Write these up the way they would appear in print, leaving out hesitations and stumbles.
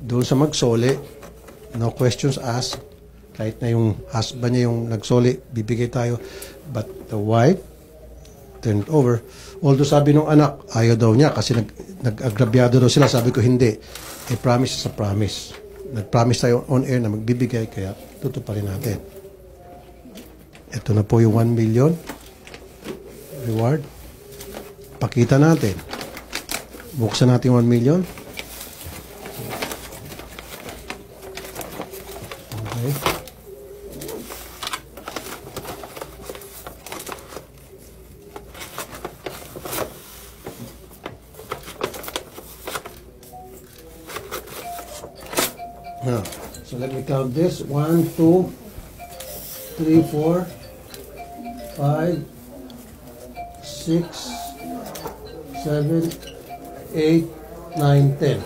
Doon sa magsoli, no questions asked. Kahit na yung husband niya yung nagsoli, bibigay tayo. But the wife turned over. Although sabi ng anak, ayaw daw niya kasi nag-agrabyado daw sila. Sabi ko, hindi. A promise is a promise. Nag-promise tayo on air na magbibigay, kaya tutuparin natin. Ito na po yung 1 million reward. Pakita natin. Buksan natin 1 million. Okay. Now, so let me count this. 1, 2, 3, 4, 5, 6, 7, 8, 9, 10.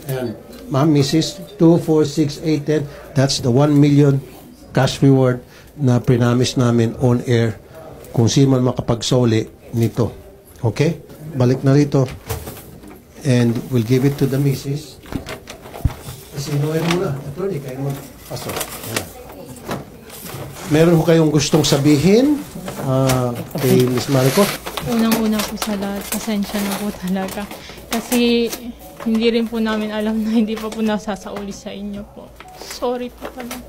And ma'am, Mrs. 2, 4, 6, 8, 10. That's the 1 million cash reward na prinamis namin on air kung sino man makapagsoli nito. Okay? Balik na rito. And we'll give it to the Mrs. Sinuhin muna. Attorney, kayo naman. Pasok. Meron ko kayong gustong sabihin kay Ms. Marico? Unang-una po sa lahat, pasensya na po talaga. Kasi hindi rin po namin alam na hindi pa po nasasauli sa inyo po. Sorry po talaga.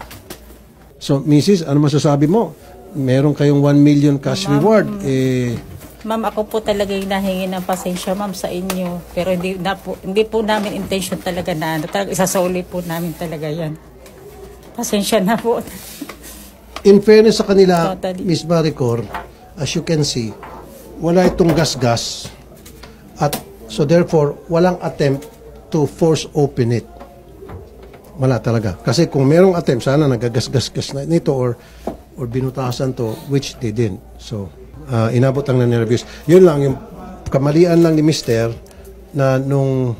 So, Mrs., ano masasabi mo? Meron kayong 1 million cash reward. Ma'am, ako po talaga yung nahingi ng pasensya, ma'am, sa inyo. Pero hindi po namin intention talaga na talaga isasoli po namin talaga yan. Pasensya na po. In fairness sa kanila, Totally. Ms. Maricor, as you can see, wala itong gas-gas. At so therefore, walang attempt to force open it. Wala talaga. Kasi kung merong attempt, sana nagagas-gas na nito or binutasan to, which they didn't. So, inabot lang na nervous. Yun lang, yung kamalian lang ni Mr. na nung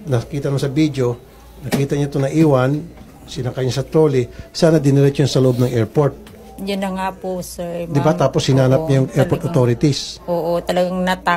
nakita mo sa video, nakita niya ito na iwan, sinakay niya sa trolley, sana diniretso yun sa loob ng airport. Yun na nga po, sir. Di ba? Tapos hinanap niya yung airport authorities. Oo, talagang natak.